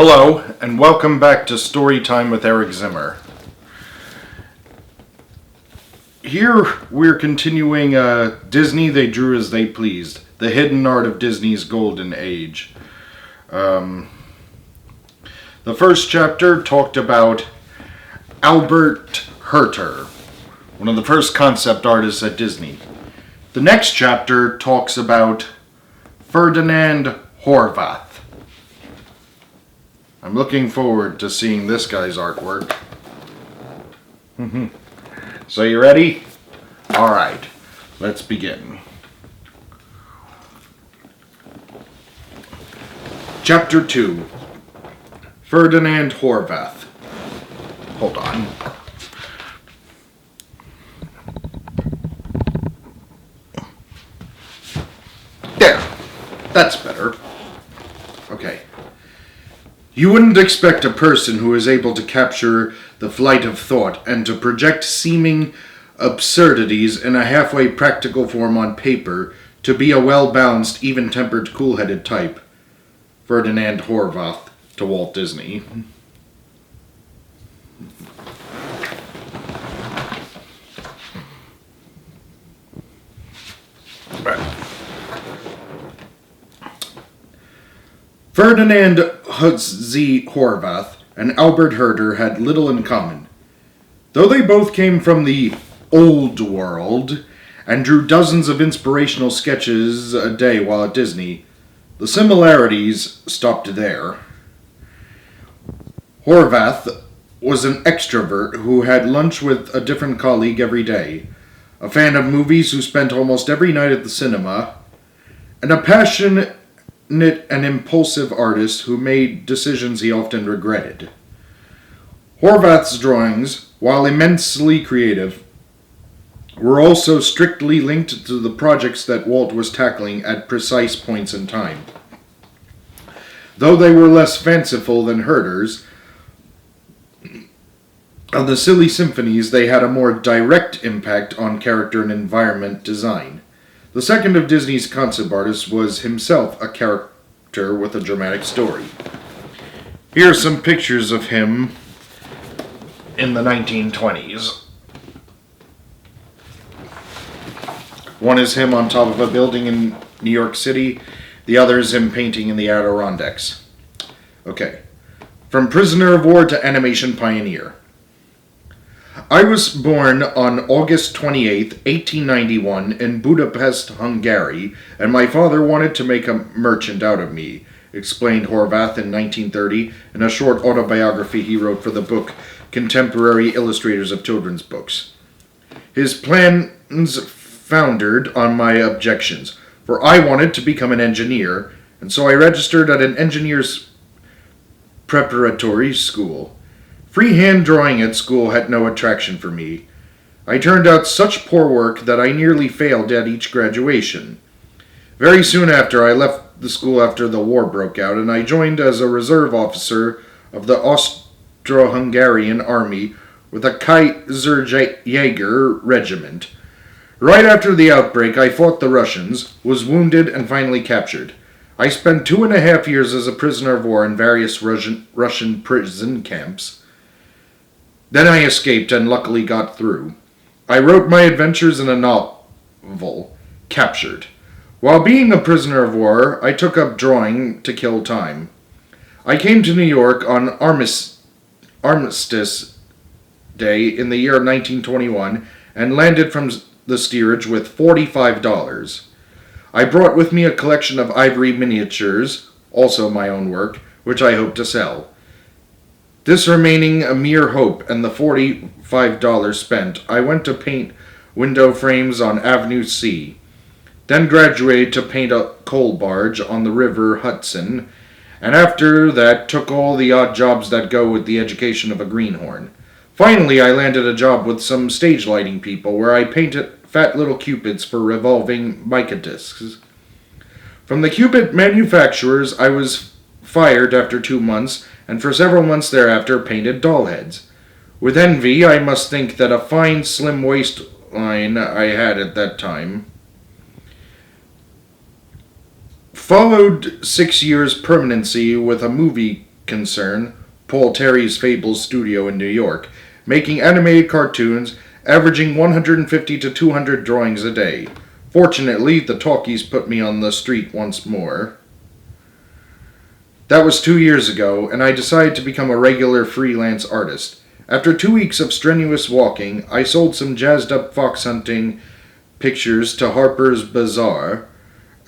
Hello, and welcome back to StoryTime with Eric Zimmer. Here we're continuing Disney, They Drew as They Pleased, the hidden art of Disney's golden age. The first chapter talked about Albert Herter, one of the first concept artists at Disney. The next chapter talks about Ferdinand Horvath. I'm looking forward to seeing this guy's artwork. So you ready? Alright, let's begin. Chapter 2. Ferdinand Horvath. Hold on. There. That's better. Okay. You wouldn't expect a person who is able to capture the flight of thought and to project seeming absurdities in a halfway practical form on paper to be a well-balanced, even-tempered, cool-headed type. Ferdinand Horvath to Walt Disney. Ferdinand Horvath and Albert Herter had little in common. Though they both came from the old world and drew dozens of inspirational sketches a day while at Disney, the similarities stopped there. Horvath was an extrovert who had lunch with a different colleague every day, a fan of movies who spent almost every night at the cinema, and a passionate and impulsive artist who made decisions he often regretted. Horvath's drawings, while immensely creative, were also strictly linked to the projects that Walt was tackling at precise points in time. Though they were less fanciful than Herter's, of the silly symphonies they had a more direct impact on character and environment design. The second of Disney's concept artists was himself a character with a dramatic story. Here are some pictures of him in the 1920s. One is him on top of a building in New York City. The other is him painting in the Adirondacks. Okay. From prisoner of war to animation pioneer. I was born on August 28, 1891, in Budapest, Hungary, and my father wanted to make a merchant out of me, explained Horvath in 1930 in a short autobiography he wrote for the book Contemporary Illustrators of Children's Books. His plans foundered on my objections, for I wanted to become an engineer, and so I registered at an engineer's preparatory school. Freehand drawing at school had no attraction for me. I turned out such poor work that I nearly failed at each graduation. Very soon after, I left the school after the war broke out, and I joined as a reserve officer of the Austro-Hungarian army with a Kaiserjäger regiment. Right after the outbreak, I fought the Russians, was wounded, and finally captured. I spent 2.5 years as a prisoner of war in various Russian prison camps. Then I escaped and luckily got through. I wrote my adventures in a novel, Captured. While being a prisoner of war, I took up drawing to kill time. I came to New York on Armistice Day in the year 1921 and landed from the steerage with $45. I brought with me a collection of ivory miniatures, also my own work, which I hope to sell. This remaining a mere hope, and the $45 spent, I went to paint window frames on Avenue C, then graduated to paint a coal barge on the River Hudson, and after that took all the odd jobs that go with the education of a greenhorn. Finally, I landed a job with some stage lighting people where I painted fat little cupids for revolving mica discs. From the cupid manufacturers, I was fired after 2 months, and for several months thereafter painted doll heads. With envy, I must think that a fine, slim waistline I had at that time. Followed 6 years permanency with a movie concern, Paul Terry's Fables Studio in New York, making animated cartoons averaging 150 to 200 drawings a day. Fortunately, the talkies put me on the street once more. That was 2 years ago, and I decided to become a regular freelance artist. After 2 weeks of strenuous walking, I sold some jazzed-up fox hunting pictures to Harper's Bazaar,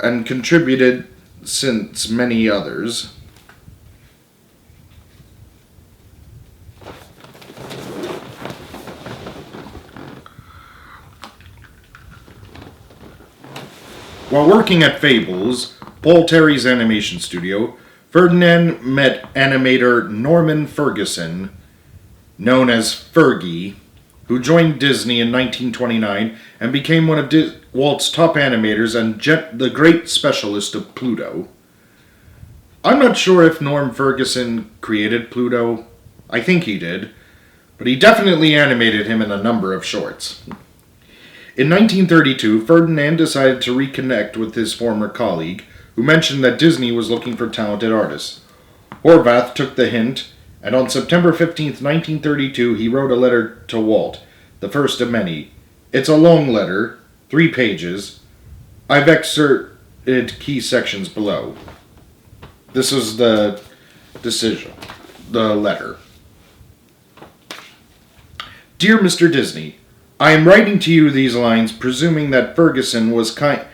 and contributed since many others. While working at Fables, Paul Terry's animation studio, Ferdinand met animator Norman Ferguson, known as Fergie, who joined Disney in 1929 and became one of Walt's top animators and the great specialist of Pluto. I'm not sure if Norm Ferguson created Pluto. I think he did, but he definitely animated him in a number of shorts. In 1932, Ferdinand decided to reconnect with his former colleague, who mentioned that Disney was looking for talented artists. Horvath took the hint, and on September 15, 1932, he wrote a letter to Walt, the first of many. It's a long letter, 3 pages. I've excerpted key sections below. This is the decision, the letter. Dear Mr. Disney, I am writing to you these lines presuming that Ferguson was kind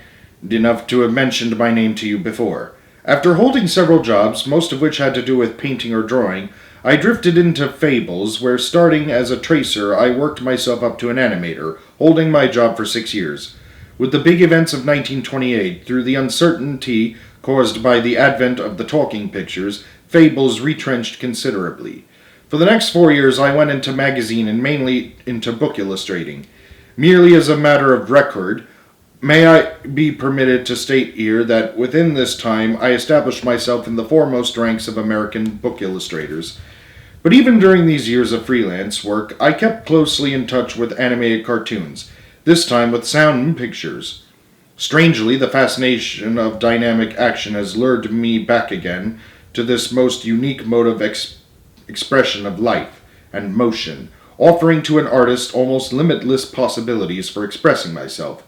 enough to have mentioned my name to you before. After holding several jobs, most of which had to do with painting or drawing, I drifted into Fables, where starting as a tracer, I worked myself up to an animator, holding my job for 6 years. With the big events of 1928, through the uncertainty caused by the advent of the talking pictures, Fables retrenched considerably. For the next 4 years, I went into magazine and mainly into book illustrating. Merely as a matter of record, may I be permitted to state here that within this time I established myself in the foremost ranks of American book illustrators. But even during these years of freelance work, I kept closely in touch with animated cartoons, this time with sound pictures. Strangely, the fascination of dynamic action has lured me back again to this most unique mode of expression of life and motion, offering to an artist almost limitless possibilities for expressing myself.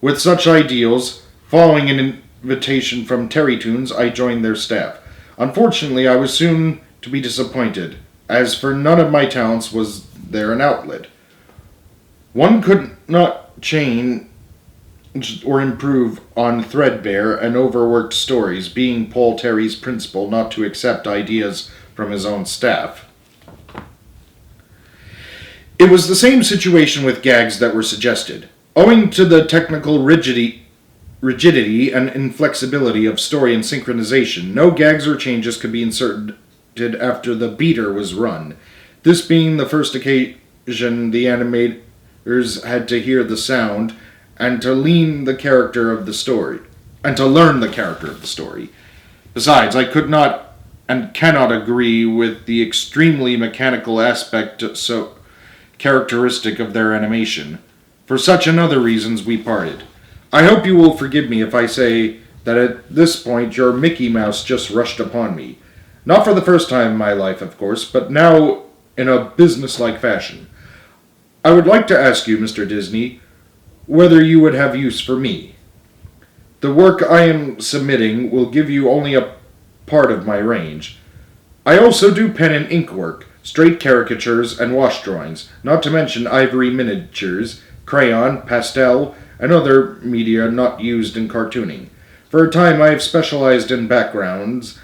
With such ideals, following an invitation from Terrytoons, I joined their staff. Unfortunately, I was soon to be disappointed, as for none of my talents was there an outlet. One could not change or improve on threadbare and overworked stories, being Paul Terry's principle not to accept ideas from his own staff. It was the same situation with gags that were suggested. Owing to the technical rigidity and inflexibility of story and synchronization, no gags or changes could be inserted after the beater was run. This being the first occasion the animators had to hear the sound and to learn the character of the story. Besides, I could not and cannot agree with the extremely mechanical aspect so characteristic of their animation. For such and other reasons we parted. I hope you will forgive me if I say that at this point your Mickey Mouse just rushed upon me. Not for the first time in my life, of course, but now in a business-like fashion. I would like to ask you, Mr. Disney, whether you would have use for me. The work I am submitting will give you only a part of my range. I also do pen and ink work, straight caricatures, and wash drawings, not to mention ivory miniatures, crayon, pastel, and other media not used in cartooning. For a time I have specialized in backgrounds.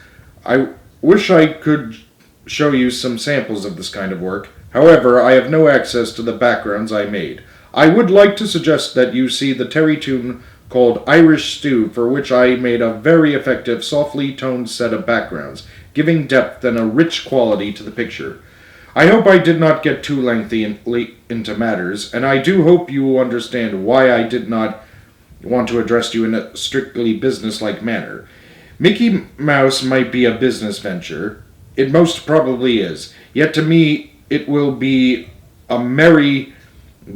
I wish I could show you some samples of this kind of work. However, I have no access to the backgrounds I made. I would like to suggest that you see the Terrytoon called Irish Stew, for which I made a very effective, softly toned set of backgrounds, giving depth and a rich quality to the picture. I hope I did not get too lengthy into matters, and I do hope you will understand why I did not want to address you in a strictly business-like manner. Mickey Mouse might be a business venture. It most probably is. Yet to me, it will be a merry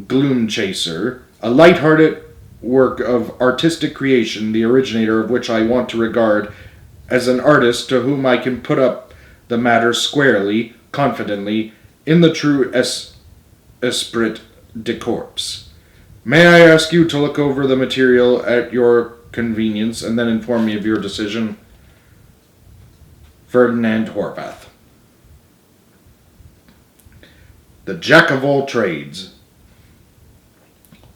gloom chaser, a light-hearted work of artistic creation, the originator of which I want to regard as an artist to whom I can put up the matter squarely, confidently, in the true esprit de corps. May I ask you to look over the material at your convenience and then inform me of your decision? Ferdinand Horvath. The Jack of all trades.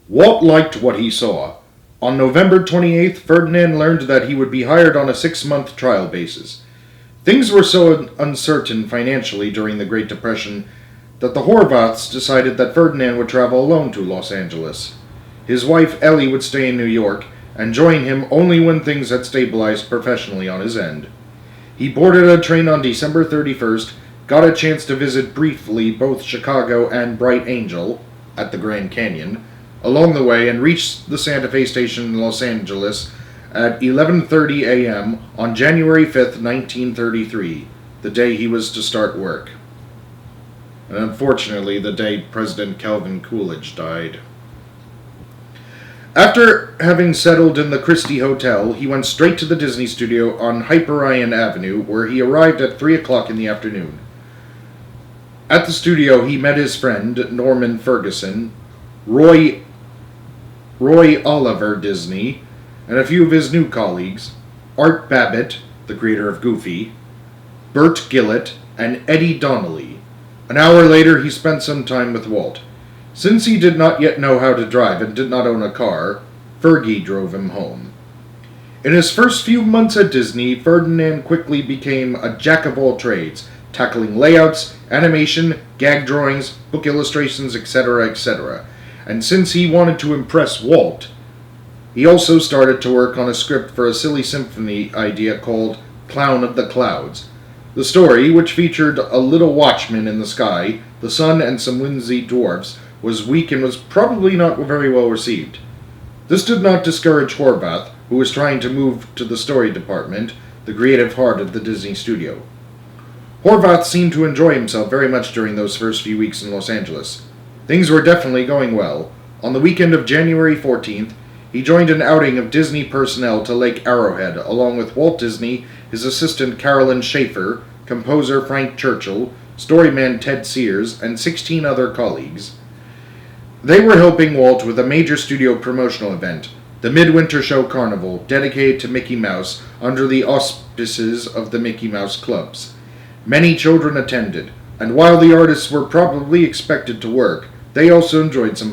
Walt liked what he saw. On November 28th, Ferdinand learned that he would be hired on a 6-month trial basis. Things were so uncertain financially during the Great Depression that the Horvaths decided that Ferdinand would travel alone to Los Angeles. His wife Ellie would stay in New York and join him only when things had stabilized professionally on his end. He boarded a train on December 31st, got a chance to visit briefly both Chicago and Bright Angel at the Grand Canyon along the way, and reached the Santa Fe station in Los Angeles at 11:30 a.m. on January 5th, 1933, the day he was to start work. And unfortunately, the day President Calvin Coolidge died. After having settled in the Christie Hotel, he went straight to the Disney studio on Hyperion Avenue, where he arrived at 3 o'clock in the afternoon. At the studio, he met his friend, Norman Ferguson, Roy Oliver Disney, and a few of his new colleagues, Art Babbitt, the creator of Goofy, Bert Gillett, and Eddie Donnelly. An hour later, he spent some time with Walt. Since he did not yet know how to drive and did not own a car, Fergie drove him home. In his first few months at Disney, Ferdinand quickly became a jack of all trades, tackling layouts, animation, gag drawings, book illustrations, etc., etc. And since he wanted to impress Walt, he also started to work on a script for a silly symphony idea called Clown of the Clouds. The story, which featured a little watchman in the sky, the sun, and some whimsy dwarfs, was weak and was probably not very well received. This did not discourage Horvath, who was trying to move to the story department, the creative heart of the Disney studio. Horvath seemed to enjoy himself very much during those first few weeks in Los Angeles. Things were definitely going well. On the weekend of January 14th, he joined an outing of Disney personnel to Lake Arrowhead, along with Walt Disney, his assistant Carolyn Schaefer, composer Frank Churchill, storyman Ted Sears, and 16 other colleagues. They were helping Walt with a major studio promotional event, the Midwinter Show Carnival, dedicated to Mickey Mouse under the auspices of the Mickey Mouse Clubs. Many children attended, and while the artists were probably expected to work, they also enjoyed some